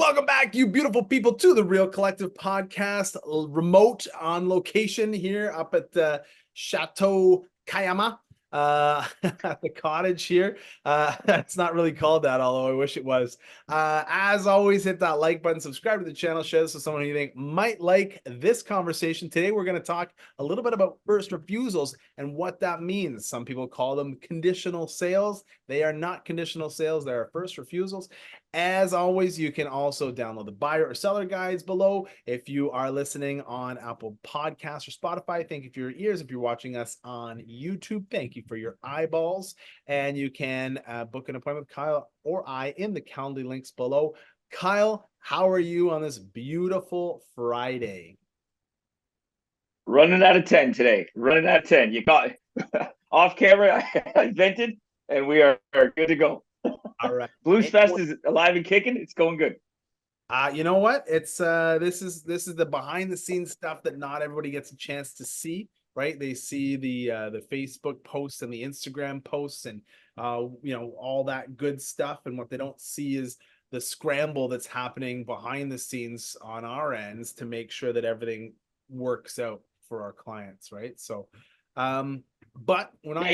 Welcome back, you beautiful people, to the Real Collective Podcast, remote on location here up at Chateau Kayama, at the cottage here. It's not really called that, although I wish it was. As always, hit that like button, subscribe to the channel, share this with someone who you think might like this conversation. Today, we're going to talk a little bit about first refusals and what that means. Some people call them conditional sales. They are not conditional sales. They are first refusals. As always, you can also download the buyer or seller guides below. If you are listening on Apple Podcasts or Spotify, thank you for your ears. If you're watching us on YouTube, thank you for your eyeballs. And you can book an appointment with Kyle or I in the Calendly links below. Kyle, how are you on this beautiful Friday? Running out of 10 today. Running out of 10. You got off camera. I vented, and we are good to go. All right. Blues Fest is alive and kicking. It's going good. You know what? It's this is the behind the scenes stuff that not everybody gets a chance to see, right? They see the Facebook posts and the Instagram posts and all that good stuff, and what they don't see is the scramble that's happening behind the scenes on our ends to make sure that everything works out for our clients, right? So but we're not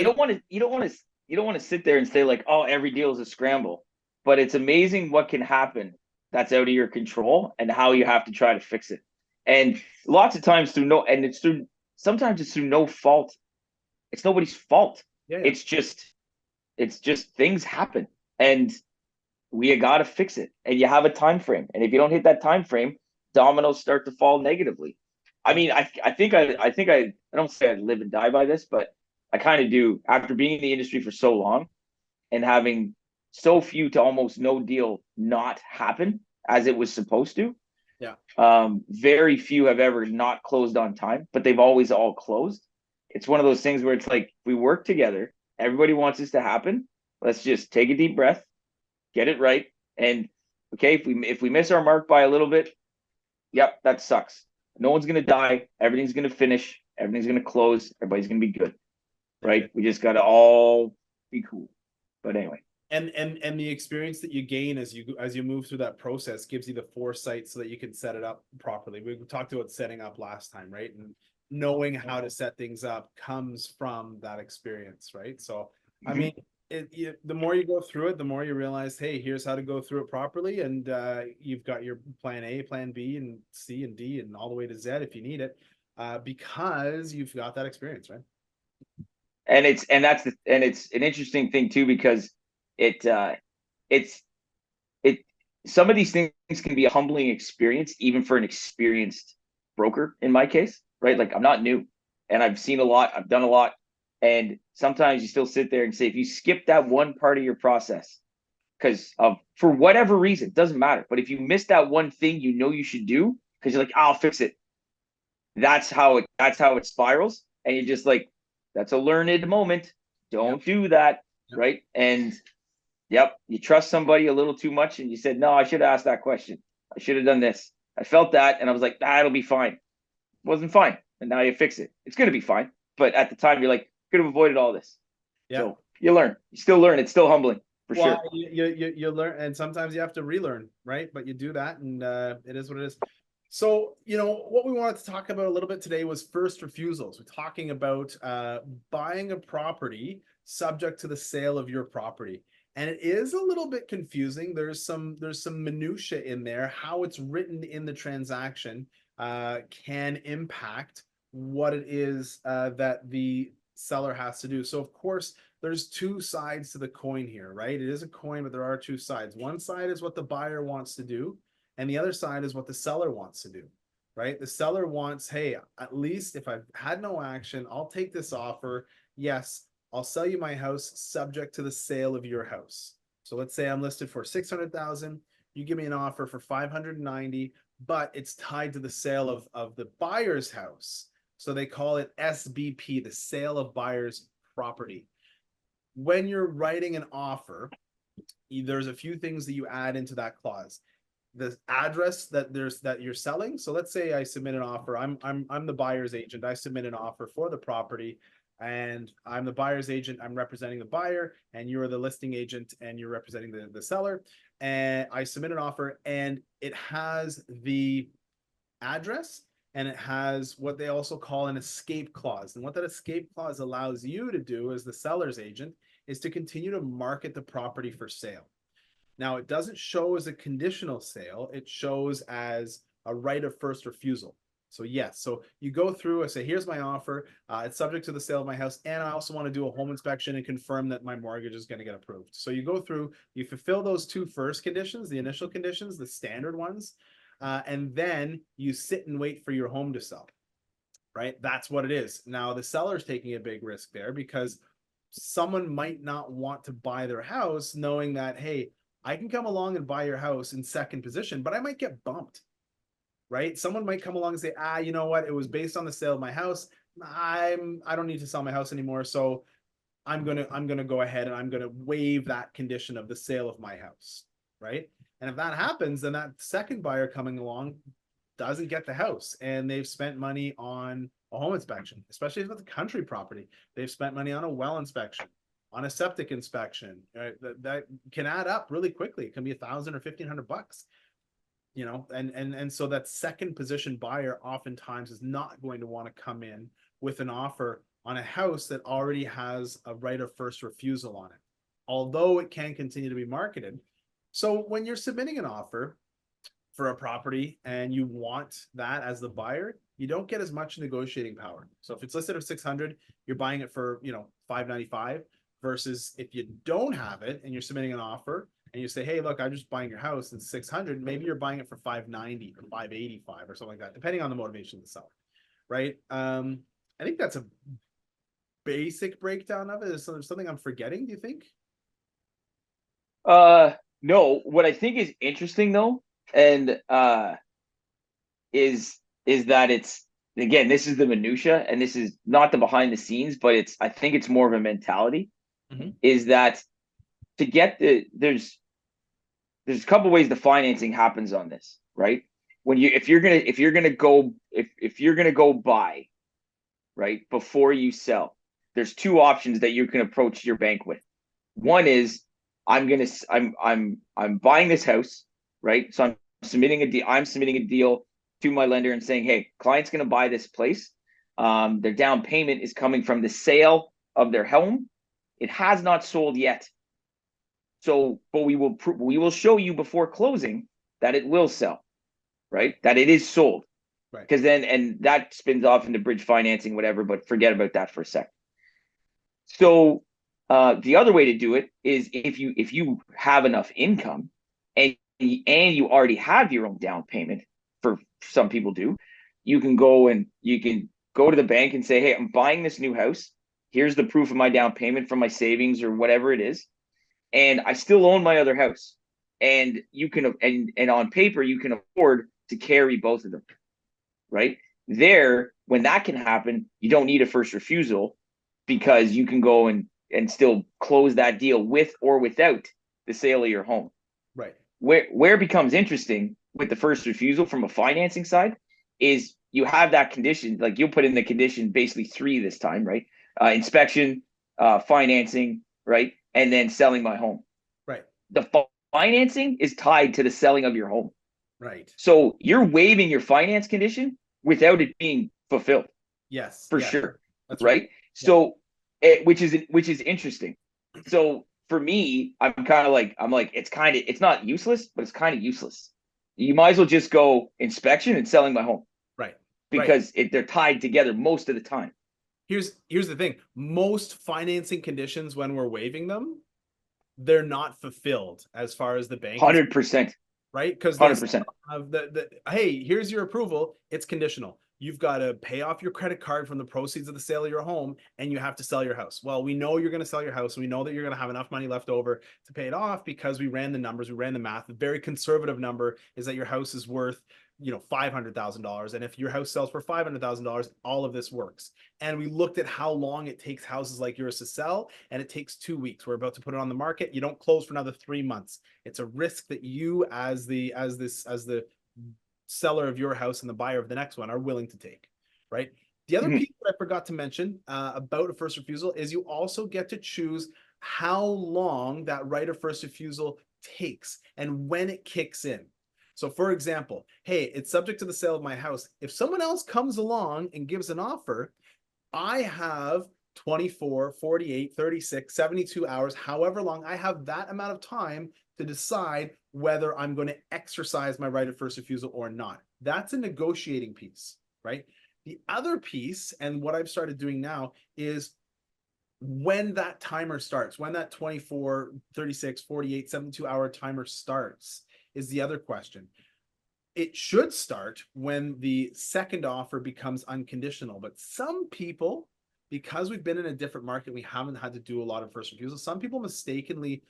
you don't want to sit there and say like, oh, every deal is a scramble. But it's amazing what can happen that's out of your control and how you have to try to fix it. And lots of times sometimes it's through no fault. It's nobody's fault. Yeah. It's just things happen, and we got to fix it. And you have a time frame. And if you don't hit that time frame, dominoes start to fall negatively. I mean, I don't say I live and die by this, but I kind of do. After being in the industry for so long and having so few to almost no deal not happen as it was supposed to. Yeah. Very few have ever not closed on time, but they've always all closed. It's one of those things where it's like, if we work together, everybody wants this to happen. Let's just take a deep breath, get it right. And okay, if we miss our mark by a little bit, yep, that sucks. No one's going to die. Everything's going to finish. Everything's going to close. Everybody's going to be good. Right? We just got to all be cool. But anyway. And the experience that you gain as you move through that process gives you the foresight so that you can set it up properly. We talked about setting up last time, right? And knowing how to set things up comes from that experience, right? So, I mean, the more you go through it, the more you realize, hey, here's how to go through it properly. And you've got your plan A, plan B, and C and D, and all the way to Z if you need it, because you've got that experience, right? And it's an interesting thing too, because some of these things can be a humbling experience, even for an experienced broker in my case, right? Like, I'm not new, and I've seen a lot, I've done a lot. And sometimes you still sit there and say, if you skip that one part of your process because of, for whatever reason, it doesn't matter. But if you miss that one thing you should do, because you're like, I'll fix it. That's how it spirals. And you're just like, that's a learned moment. Don't do that. Right. And yep, you trust somebody a little too much, and you said, no, I should have asked that question. I should have done this. I felt that, and I was like, it'll be fine. It wasn't fine. And now you fix it. It's going to be fine. But at the time, you're like, could have avoided all this. Yeah. So you learn. You still learn. It's still humbling, for sure. You learn, and sometimes you have to relearn, right? But you do that, and it is what it is. So, what we wanted to talk about a little bit today was first refusals. We're talking about buying a property subject to the sale of your property. And it is a little bit confusing. There's some minutia in there. How it's written in the transaction can impact what it is that the seller has to do. So of course, there's two sides to the coin here, right? It is a coin, but there are two sides. One side is what the buyer wants to do, and the other side is what the seller wants to do, right? The seller wants, hey, at least if I've had no action, I'll take this offer. Yes, I'll sell you my house subject to the sale of your house. So let's say I'm listed for 600,000. You give me an offer for 590, but it's tied to the sale of the buyer's house. So they call it SBP, the sale of buyer's property. When you're writing an offer, there's a few things that you add into that clause. The address that you're selling. So let's say I submit an offer. I'm the buyer's agent. I submit an offer for the property. and I'm the buyer's agent. I'm representing the buyer, and you're the listing agent, and you're representing the seller. And I submit an offer, and it has the address, and it has what they also call an escape clause. And what that escape clause allows you to do as the seller's agent is to continue to market the property for sale. Now, it doesn't show as a conditional sale, it shows as a right of first refusal. So yes, so you go through and say, here's my offer. It's subject to the sale of my house. And I also want to do a home inspection and confirm that my mortgage is going to get approved. So you go through, you fulfill those two first conditions, the initial conditions, the standard ones, and then you sit and wait for your home to sell, right? That's what it is. Now, the seller's taking a big risk there because someone might not want to buy their house knowing that, hey, I can come along and buy your house in second position, but I might get bumped, right? Someone might come along and say, you know what? It was based on the sale of my house. I don't need to sell my house anymore. So I'm gonna go ahead and I'm gonna waive that condition of the sale of my house, right? And if that happens, then that second buyer coming along doesn't get the house, and they've spent money on a home inspection, especially if it's a country property. They've spent money on a well inspection, on a septic inspection. Right? That can add up really quickly. It can be $1,000 or $1,500, you know, and so that second position buyer oftentimes is not going to want to come in with an offer on a house that already has a right of first refusal on it, although it can continue to be marketed. So when you're submitting an offer for a property and you want that as the buyer, you don't get as much negotiating power. So if it's listed at 600, you're buying it for, you know, 595, versus if you don't have it and you're submitting an offer and you say, hey, look, I'm just buying your house at 600, maybe you're buying it for 590 or 585 or something like that, depending on the motivation of the seller, right? I think that's a basic breakdown of it. Is there something I'm forgetting, do you think? No, what I think is interesting though, and is that it's, again, this is the minutia, and this is not the behind the scenes, but it's, I think it's more of a mentality. Is that to get there's a couple ways the financing happens on this, right? When if you're gonna go buy, right, before you sell, there's two options that you can approach your bank with. One is, I'm buying this house, right? So I'm submitting a deal to my lender and saying, hey, client's going to buy this place. Their down payment is coming from the sale of their home. It has not sold yet. So, but we will show you before closing that it will sell, right? That it is sold. Right. Because then, and that spins off into bridge financing, whatever, but forget about that for a second. So the other way to do it is if you have enough income and you already have your own down payment, for some people do, you can go to the bank and say, hey, I'm buying this new house. Here's the proof of my down payment from my savings or whatever it is. And I still own my other house. And you can, and on paper, you can afford to carry both of them, right? There, when that can happen, you don't need a first refusal, because you can go and still close that deal with or without the sale of your home. Right. Where it becomes interesting with the first refusal from a financing side is you have that condition, like you'll put in the condition basically 3 this time, right? Inspection, financing, right? And then selling my home. Right. The financing is tied to the selling of your home. Right. So you're waiving your finance condition without it being fulfilled. Yes. For sure. That's right. So, which is interesting. So for me, I'm like, it's not useless, but it's kind of useless. You might as well just go inspection and selling my home. Right. Because they're tied together most of the time. Here's the thing. Most financing conditions, when we're waiving them, they're not fulfilled as far as the bank. 100%. Right? Because 100%. Hey, here's your approval. It's conditional. You've got to pay off your credit card from the proceeds of the sale of your home, and you have to sell your house. Well, we know you're going to sell your house. We know that you're going to have enough money left over to pay it off because we ran the numbers, we ran the math. The very conservative number is that your house is worth, $500,000. And if your house sells for $500,000, all of this works. And we looked at how long it takes houses like yours to sell, and it takes 2 weeks. We're about to put it on the market. You don't close for another 3 months. It's a risk that you, as the seller of your house and the buyer of the next one, are willing to take, right? The other Mhm. piece that I forgot to mention about a first refusal is you also get to choose how long that right of first refusal takes and when it kicks in. So for example, hey, it's subject to the sale of my house. If someone else comes along and gives an offer, I have 24, 48, 36, 72 hours, however long, I have that amount of time to decide whether I'm going to exercise my right of first refusal or not. That's a negotiating piece, right? The other piece, and what I've started doing now, is when that timer starts, when that 24, 36, 48, 72-hour timer starts, is the other question. It should start when the second offer becomes unconditional. But some people, because we've been in a different market, we haven't had to do a lot of first refusals. Some people mistakenly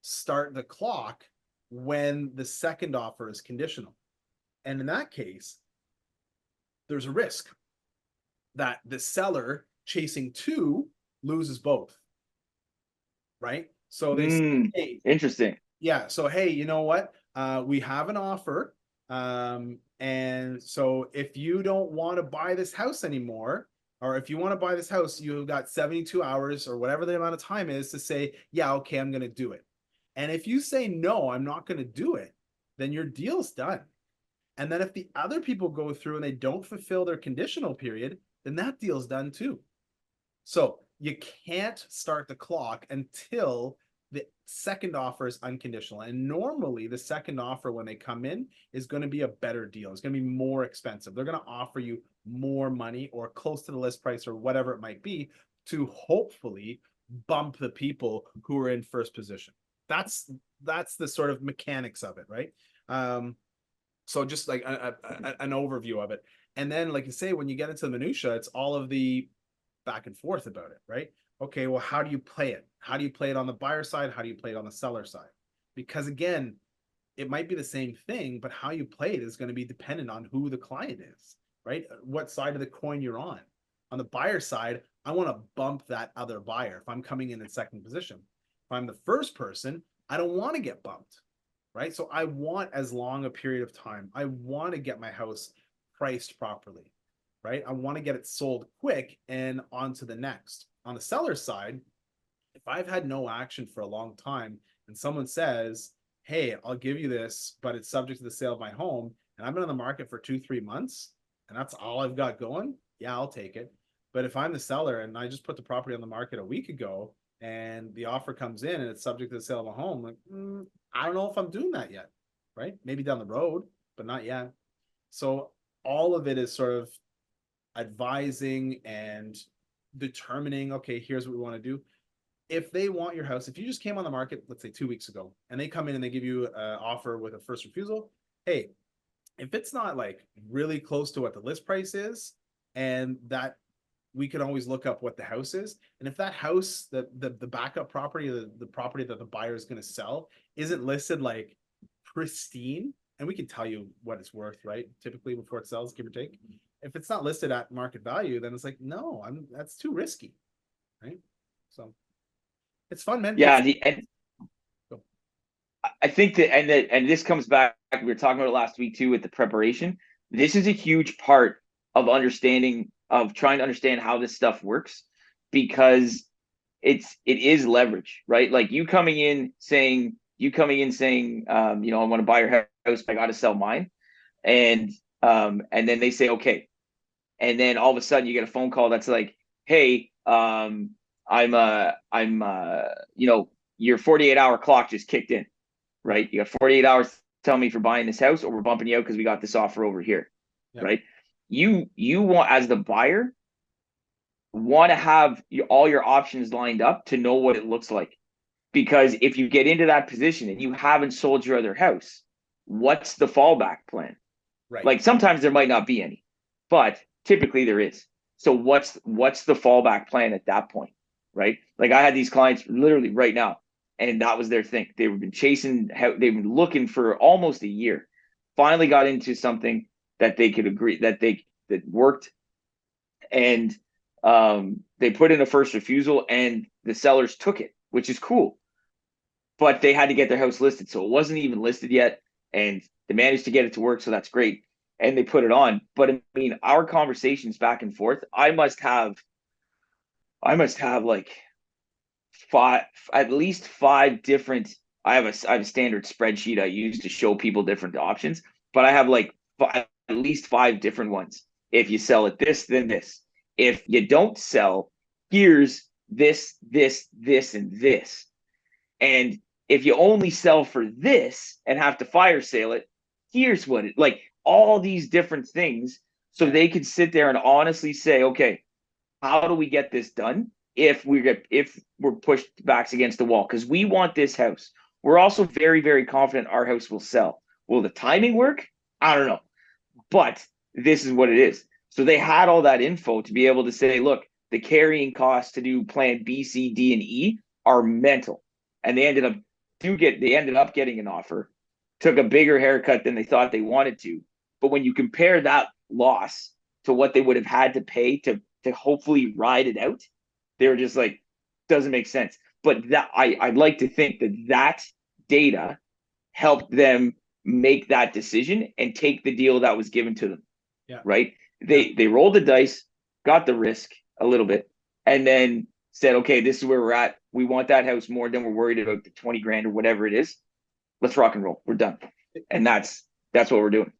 start the clock when the second offer is conditional. And in that case, there's a risk that the seller chasing two loses both. Right? So they say, hey, Interesting. yeah. So, hey, you know what? We have an offer. And so if you don't want to buy this house anymore, or if you want to buy this house, you've got 72 hours or whatever the amount of time is to say, yeah, okay, I'm going to do it. And if you say, no, I'm not going to do it, then your deal's done. And then if the other people go through and they don't fulfill their conditional period, then that deal's done too. So you can't start the clock until the second offer is unconditional. And normally the second offer when they come in is going to be a better deal. It's going to be more expensive. They're going to offer you more money or close to the list price or whatever it might be to hopefully bump the people who are in first position. That's the sort of mechanics of it, right? So just like an overview of it. And then, like you say, when you get into the minutia, it's all of the back and forth about it, right? Okay, well, how do you play it? How do you play it on the buyer side? How do you play it on the seller side? Because again, it might be the same thing, but how you play it is going to be dependent on who the client is, right? What side of the coin you're on. On the buyer side, I want to bump that other buyer if I'm coming in second position. If I'm the first person, I don't want to get bumped, right? So I want as long a period of time. I want to get my house priced properly, right? I want to get it sold quick and on to the next. On the seller side, if I've had no action for a long time and someone says, hey, I'll give you this, but it's subject to the sale of my home, and I've been on the market for 2-3 months, and that's all I've got going, yeah, I'll take it. But if I'm the seller and I just put the property on the market a week ago and the offer comes in and it's subject to the sale of a home, like, I don't know if I'm doing that yet, right? Maybe down the road, but not yet. So all of it is sort of advising and determining, okay, here's what we want to do. If they want your house, if you just came on the market, let's say 2 weeks ago, and they come in and they give you an offer with a first refusal, hey, if it's not like really close to what the list price is, and that we can always look up what the house is. And if that house, the backup property, the property that the buyer is going to sell isn't listed like pristine, and we can tell you what it's worth, right? Typically before it sells, give or take. If it's not listed at market value, then it's like, no, that's too risky, right? So it's fun, man. Yeah, I think that, and this comes back. We were talking about it last week too with the preparation. This is a huge part of understanding, of trying to understand how this stuff works, because it is leverage, right? Like you coming in saying, I want to buy your house, but I got to sell mine, and then they say okay, and then all of a sudden you get a phone call that's like, hey, your 48-hour clock just kicked in, right? You got 48 hours to tell me if you're buying this house, or we're bumping you out because we got this offer over here, Yeah. right? You want, as the buyer, want to have all your options lined up to know what it looks like. Because if you get into that position and you haven't sold your other house, what's the fallback plan? Right. Like sometimes there might not be any, but typically there is. So what's the fallback plan at that point, right? Like I had these clients literally right now, and that was their thing. They've been they've been looking for almost a year. Finally got into something that they could agree that worked, and they put in a first refusal, and the sellers took it, which is cool. But they had to get their house listed, so it wasn't even listed yet, and they managed to get it to work, so that's great. and they put it on. But I mean, our conversations back and forth, I must have like five, at least five different. I have a standard spreadsheet I use to show people different options, but I have like at least five different ones. If you sell it this, then this. If you don't sell, here's this, and this. And if you only sell for this and have to fire sale it, here's what it like all these different things. So Yeah. they could sit there and honestly say, okay, how do we get this done if we're pushed backs against the wall? Because we want this house. We're also very, very confident our house will sell. Will the timing work? I don't know. But this is what it is. So they had all that info to be able to say, look, the carrying costs to do plan B, C, D, and E are mental. And they ended up getting an offer, took a bigger haircut than they thought they wanted to. But when you compare that loss to what they would have had to pay to hopefully ride it out, they were just like, doesn't make sense. But I'd like to think that data helped them make that decision and take the deal that was given to them. Yeah. Right? They rolled the dice, got the risk a little bit, and then said, okay, this is where we're at. We want that house more than we're worried about the 20 grand or whatever it is. Let's rock and roll. We're done. And that's what we're doing.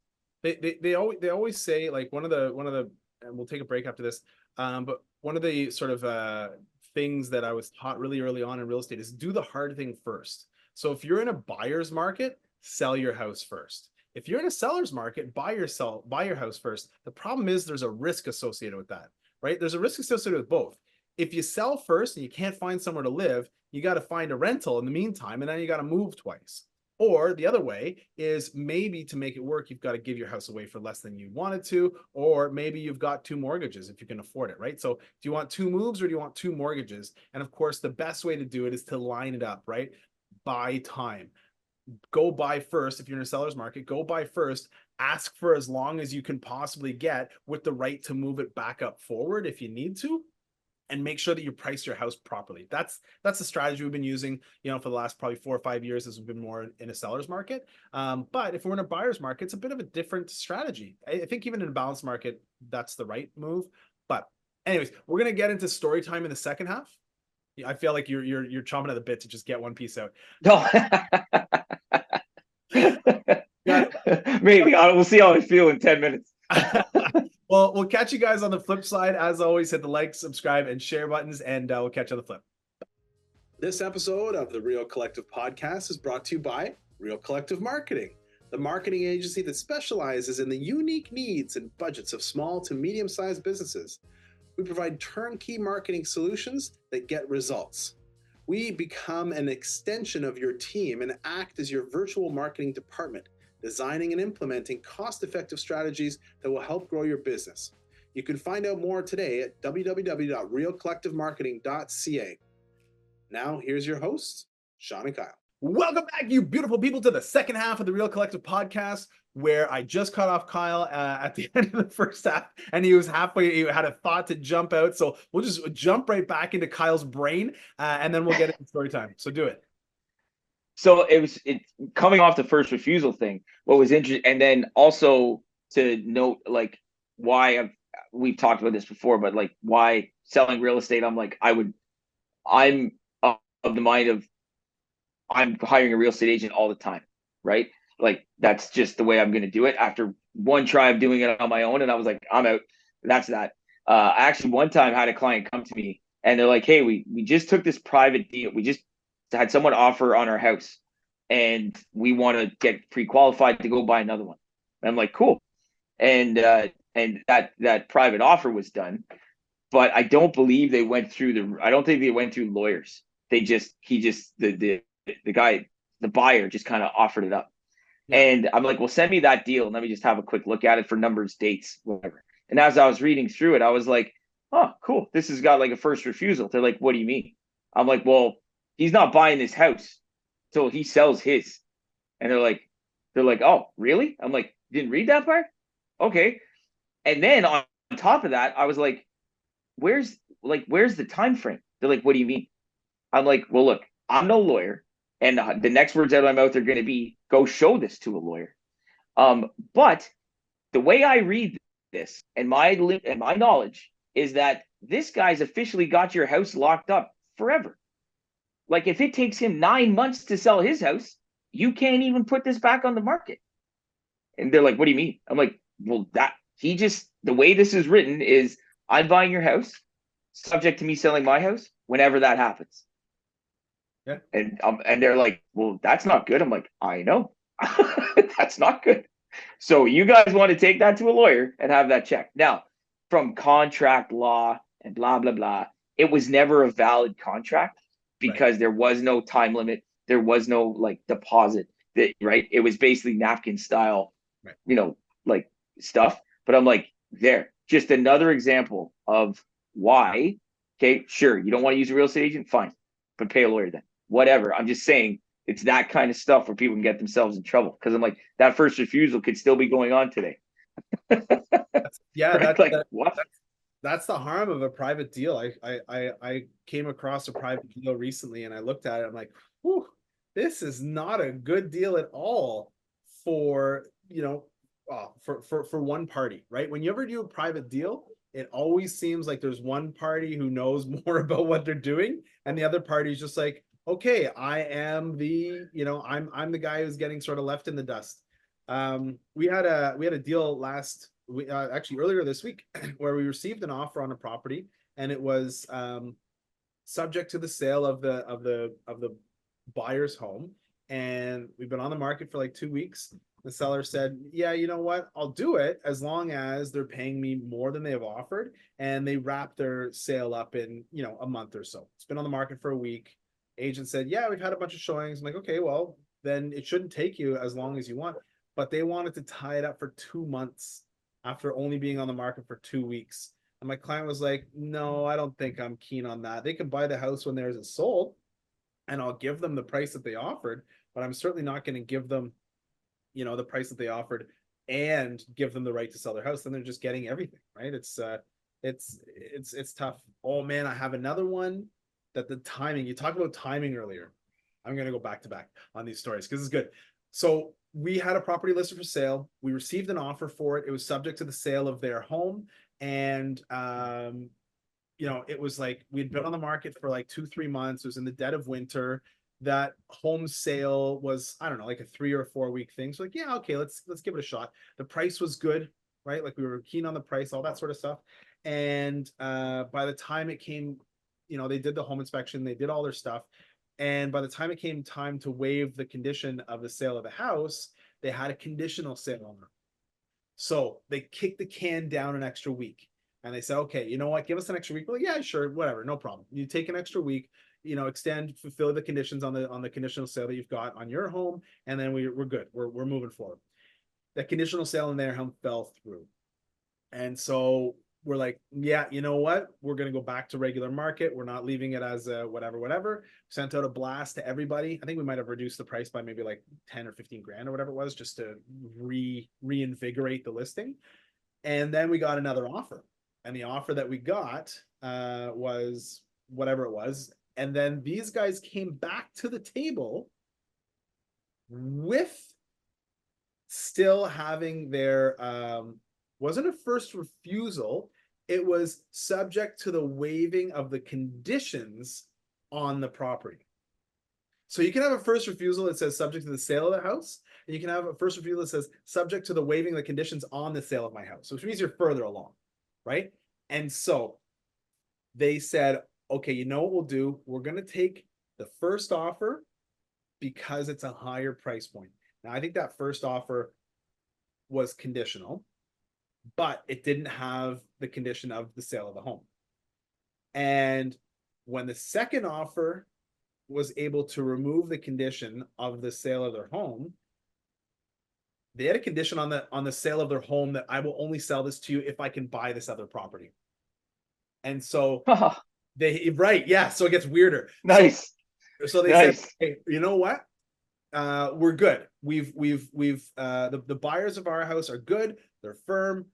They always say, like, one of the and we'll take a break after this. But one of the sort of things that I was taught really early on in real estate is do the hard thing first. So if you're in a buyer's market, sell your house first. If you're in a seller's market, buy your house first. The problem is there's a risk associated with that, right? There's a risk associated with both. If you sell first and you can't find somewhere to live, you got to find a rental in the meantime, and then you got to move twice. Or the other way is, maybe to make it work, you've got to give your house away for less than you wanted to, or maybe you've got two mortgages if you can afford it, right? So do you want two moves or do you want two mortgages? And of course, the best way to do it is to line it up, right? Buy time. Go buy first. If you're in a seller's market, go buy first. Ask for as long as you can possibly get, with the right to move it back up forward if you need to, and make sure that you price your house properly. That's the strategy we've been using, for the last probably 4 or 5 years, as we've been more in a seller's market. But if we're in a buyer's market, it's a bit of a different strategy. I think even in a balanced market, that's the right move. But anyways, we're gonna get into story time in the second half. I feel like you're chomping at the bit to just get one piece out. No. Maybe we'll see how I feel in 10 minutes. Well, we'll catch you guys on the flip side. As always, hit the like, subscribe, and share buttons, and we'll catch you on the flip. This episode of the Real Collective Podcast is brought to you by Real Collective Marketing, the marketing agency that specializes in the unique needs and budgets of small to medium-sized businesses. We provide turnkey marketing solutions that get results. We become an extension of your team and act as your virtual marketing department, designing and implementing cost-effective strategies that will help grow your business. You can find out more today at www.realcollectivemarketing.ca. Now, here's your hosts, Sean and Kyle. Welcome back, you beautiful people, to the second half of the Real Collective Podcast, where I just cut off Kyle at the end of the first half, and he had a thought to jump out. So we'll just jump right back into Kyle's brain, and then we'll get into story time. So do it. So it's coming off the first refusal thing. What was interesting, and then also to note, like, why we've talked about this before, but like why selling real estate, I'm of the mind of I'm hiring a real estate agent all the time, right? Like that's just the way I'm going to do it. After one try of doing it on my own, and I was like, I'm out. That's that. I actually one time had a client come to me, and they're like, hey, we just took this private deal. We just had someone offer on our house, and we want to get pre-qualified to go buy another one. And I'm like, cool. And that private offer was done, but I don't believe they went through I don't think they went through lawyers. The guy, the buyer, just kind of offered it up. Yeah. And I'm like, well, send me that deal and let me just have a quick look at it for numbers, dates, whatever. And as I was reading through it, I was like, oh, cool. This has got like a first refusal. They're like, what do you mean? I'm like, well, he's not buying this house till he sells his. And they're like, oh, really? I'm like, didn't read that part? Okay. And then on top of that, I was like, where's the time frame? They're like, what do you mean? I'm like, well, look, I'm no lawyer. And the next words out of my mouth are going to be, go show this to a lawyer. But the way I read this and my knowledge is that this guy's officially got your house locked up forever. Like if it takes him 9 months to sell his house, you can't even put this back on the market. And they're like, what do you mean? I'm like, well, that he just, the way this is written is I'm buying your house, subject to me selling my house whenever that happens. Yeah. And they're like, well, that's not good. I'm like, I know. That's not good. So you guys want to take that to a lawyer and have that checked. Now, from contract law and blah, blah, blah, it was never a valid contract Right. because there was no time limit. There was no like deposit that, right? It was basically napkin style, Right. like stuff. But I'm like, there, just another example of why. Okay, sure. You don't want to use a real estate agent? Fine. But pay a lawyer then. Whatever. I'm just saying it's that kind of stuff where people can get themselves in trouble. Because I'm like, that first refusal could still be going on today. Yeah, Right? that's Like what? that's the harm of a private deal. I came across a private deal recently and I looked at it. I'm like, whew, this is not a good deal at all for, for one party, right? When you ever do a private deal, it always seems like there's one party who knows more about what they're doing, and the other party is just like, okay, I am I'm the guy who's getting sort of left in the dust. We had a deal actually earlier this week where we received an offer on a property, and it was subject to the sale of the buyer's home, and we've been on the market for like 2 weeks. The seller said, yeah, you know what, I'll do it as long as they're paying me more than they have offered, and they wrap their sale up in a month or so. It's been on the market for a week. Agent said, yeah, we've had a bunch of showings. I'm like, okay, well, then it shouldn't take you as long as you want. But they wanted to tie it up for 2 months after only being on the market for 2 weeks. And my client was like, no, I don't think I'm keen on that. They can buy the house when theirs is sold, and I'll give them the price that they offered, but I'm certainly not going to give them, the price that they offered and give them the right to sell their house. Then they're just getting everything, right? It's tough. Oh man, I have another one that the timing, you talked about timing earlier. I'm going to go back to back on these stories because it's good. So we had a property listed for sale. We received an offer for it. It was subject to the sale of their home. And, it was like we'd been on the market for like 2-3 months. It was in the dead of winter. That home sale was, I don't know, like a 3 or 4 week thing. So like, yeah, okay, let's give it a shot. The price was good, right? Like we were keen on the price, all that sort of stuff. And by the time it came, they did the home inspection, they did all their stuff. And by the time it came time to waive the condition of the sale of the house, they had a conditional sale on them. So they kicked the can down an extra week. And they said, okay, you know what? Give us an extra week. Well, yeah, sure, whatever, no problem. You take an extra week, extend, fulfill the conditions on the conditional sale that you've got on your home, and then we're good. We're moving forward. That conditional sale in their home fell through. And so we're like, yeah, you know what? We're going to go back to regular market. We're not leaving it as a whatever. Sent out a blast to everybody. I think we might have reduced the price by maybe like 10 or 15 grand or whatever it was, just to reinvigorate the listing. And then we got another offer. And the offer that we got was whatever it was. And then these guys came back to the table with still having their wasn't a first refusal. It was subject to the waiving of the conditions on the property. So you can have a first refusal that says subject to the sale of the house, and you can have a first refusal that says subject to the waiving the conditions on the sale of my house, which means you're further along, right? And so they said, okay, you know what we'll do? We're going to take the first offer because it's a higher price point. Now, I think that first offer was conditional, but it didn't have the condition of the sale of the home. And when the second offer was able to remove the condition of the sale of their home, they had a condition on the sale of their home that I will only sell this to you if I can buy this other property. And so right, yeah, so it gets weirder. Nice. So they said, hey, you know what? We're good. The buyers of our house are good. They're firm,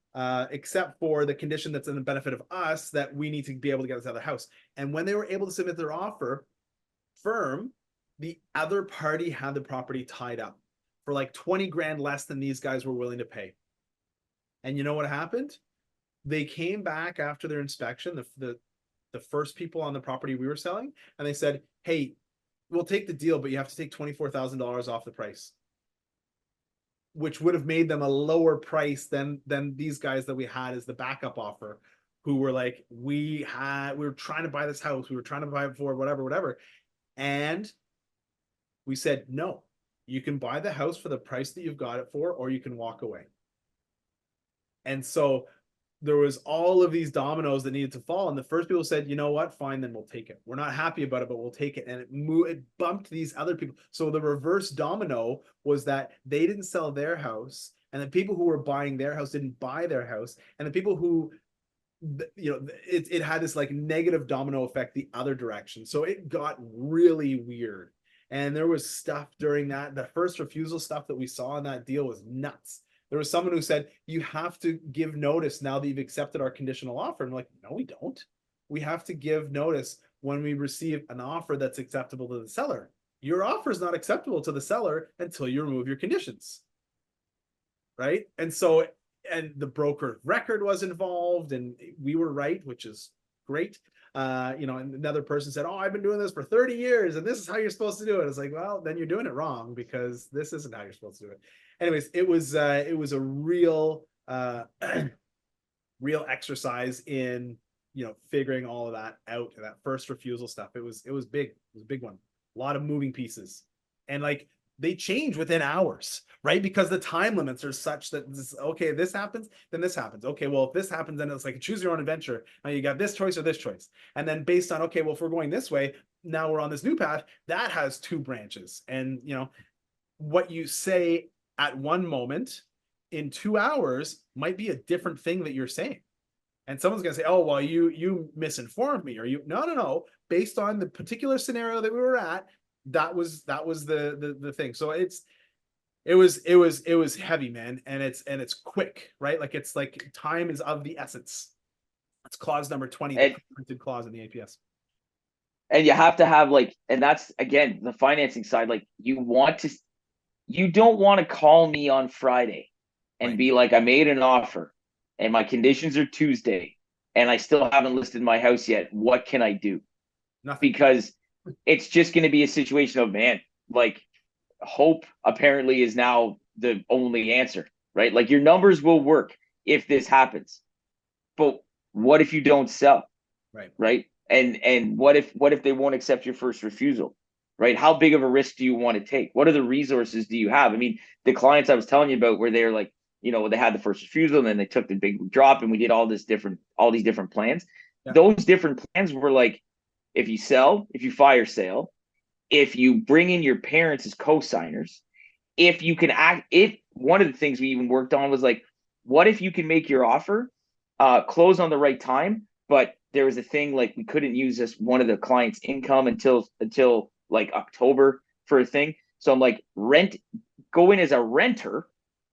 except for the condition that's in the benefit of us that we need to be able to get this other house. And when they were able to submit their offer firm, the other party had the property tied up for like 20 grand less than these guys were willing to pay. And you know what happened? They came back after their inspection, the first people on the property we were selling, and they said, hey, we'll take the deal, but you have to take $24,000 off the price, which would have made them a lower price than these guys that we had as the backup offer, who were like, we were trying to buy this house, we were trying to buy it for whatever. And we said, no, you can buy the house for the price that you've got it for, or you can walk away. And so there was all of these dominoes that needed to fall. And the first people said, you know what, fine, then we'll take it. We're not happy about it, but we'll take it. And it bumped these other people. So the reverse domino was that they didn't sell their house, and the people who were buying their house didn't buy their house. And the people who, you know, it had this like negative domino effect the other direction. So it got really weird. And there was stuff during that. The first refusal stuff that we saw in that deal was nuts. There was someone who said, you have to give notice now that you've accepted our conditional offer. And I'm like, no, we don't. We have to give notice when we receive an offer that's acceptable to the seller. Your offer is not acceptable to the seller until you remove your conditions. Right? And so, and the broker record was involved, and we were right, which is great. You know, and another person said, oh, I've been doing this for 30 years and this is how you're supposed to do it. It's like, well, then you're doing it wrong, because this isn't how you're supposed to do it. Anyways, it was a real real exercise in, you know, figuring all of that out, and that first refusal stuff. It was big. It was a big one. A lot of moving pieces. And like, they change within hours, right? Because the time limits are such that this, okay, this happens, then this happens. Okay, well, if this happens, then it's like choose your own adventure. Now you got this choice or this choice. And then based on, okay, well, if we're going this way, now we're on this new path, that has 2 branches. And, you know, what you say at one moment in 2 hours might be a different thing that you're saying. And someone's going to say, oh, well, you misinformed me, or you, no. Based on the particular scenario that we were at, that was the thing. So it was heavy, man. And it's quick, right? Like, it's like time is of the essence. That's clause number 20, the printed clause in the APS. And you have to have like, and that's again the financing side. Like, you don't want to call me on Friday and be like, I made an offer and my conditions are Tuesday and I still haven't listed my house yet. What can I do? Nothing. Because it's just going to be a situation of, man, like, hope apparently is now the only answer, right? Like, your numbers will work if this happens, but what if you don't sell? Right. And what if they won't accept your first refusal? Right? How big of a risk do you want to take? What are the resources do you have? I mean, the clients I was telling you about, where they're like, you know, they had the first refusal and then they took the big drop, and we did all these different plans. Yeah. Those different plans were like, if you sell, if you fire sale, if you bring in your parents as co-signers, if you can act, if one of the things we even worked on was like, what if you can make your offer, close on the right time, but there was a thing like we couldn't use this one of the client's income until like October for a thing. So I'm like, go in as a renter,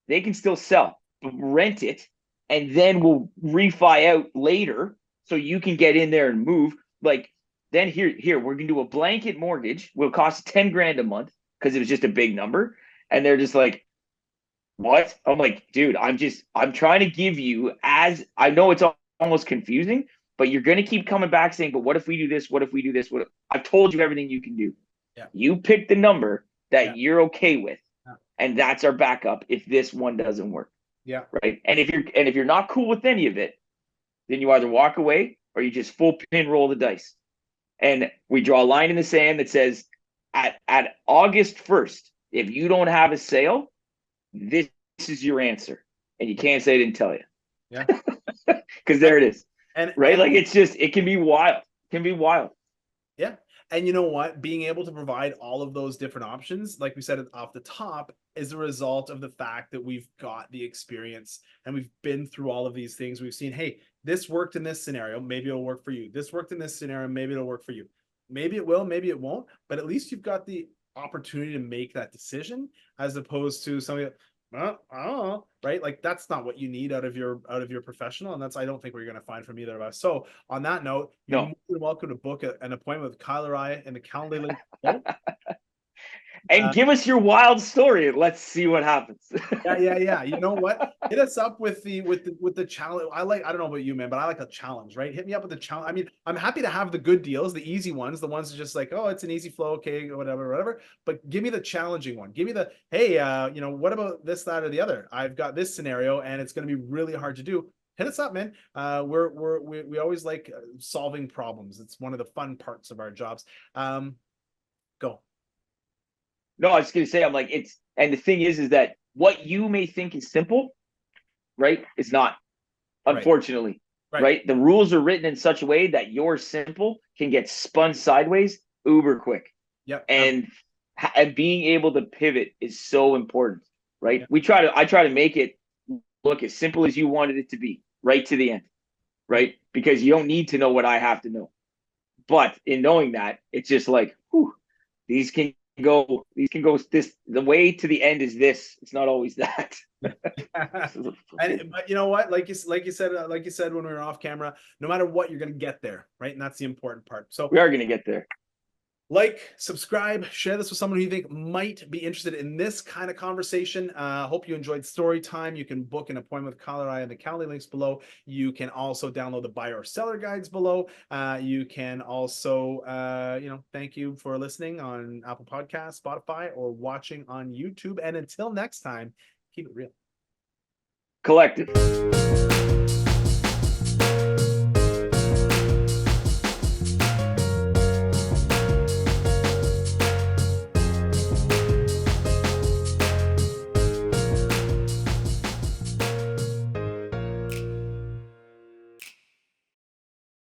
they can still sell, rent it, and then we'll refi out later so you can get in there and move. Like, then here we're gonna do a blanket mortgage, will cost 10 grand a month because it was just a big number. And they're just like, what? I'm like, dude, I'm trying to give you, as I know it's almost confusing, but you're going to keep coming back saying, but what if we do this? What if we do this? I've told you everything you can do. Yeah. You pick the number that you're okay with. Yeah. And that's our backup if this one doesn't work. Yeah. Right. And if you're not cool with any of it, then you either walk away or you just full pin roll the dice. And we draw a line in the sand that says at August 1st, if you don't have a sale, this is your answer. And you can't say I didn't tell you. Yeah. Because there it is. And like, it's just, it can be wild. It can be wild. Yeah. And you know what? Being able to provide all of those different options, like we said off the top, is a result of the fact that we've got the experience and we've been through all of these things. We've seen, hey, this worked in this scenario, maybe it'll work for you. This worked in this scenario, maybe it'll work for you. Maybe it will, maybe it won't, but at least you've got the opportunity to make that decision, as opposed to somebody, well, I don't know, right? Like, that's not what you need out of your professional, and that's, I don't think we're going to find from either of us. So on that note, you're more than welcome to book an appointment with Kyle or I in the Calendly link. And give us your wild story and let's see what happens. Yeah. You know what? Hit us up with the challenge. I don't know about you, man, but I like a challenge, right? Hit me up with the challenge. I mean, I'm happy to have the good deals, the easy ones, the ones that just like, oh, it's an easy flow, okay, whatever. But give me the challenging one. Give me the, hey, what about this, that, or the other? I've got this scenario, and it's going to be really hard to do. Hit us up, man. We always like solving problems. It's one of the fun parts of our jobs. Go. No, I was just gonna say, I'm like, and the thing is that what you may think is simple, right? It's not, unfortunately. Right? The rules are written in such a way that your simple can get spun sideways uber quick. Yep. And being able to pivot is so important, right? Yep. I try to make it look as simple as you wanted it to be, right to the end, right? Because you don't need to know what I have to know. But in knowing that, it's just like, whew, these can go this, the way to the end is this. It's not always that. But you know what? Like you said when we were off camera, no matter what, you're gonna get there, right? And that's the important part. So we are gonna get there. Like, subscribe, share this with someone who you think might be interested in this kind of conversation. Hope you enjoyed story time. You can book an appointment with Kyle or I in the Calendar links below. You can also download the buyer or seller guides below. You can also, thank you for listening on Apple Podcasts, Spotify, or watching on YouTube. And until next time, keep it real. Collective.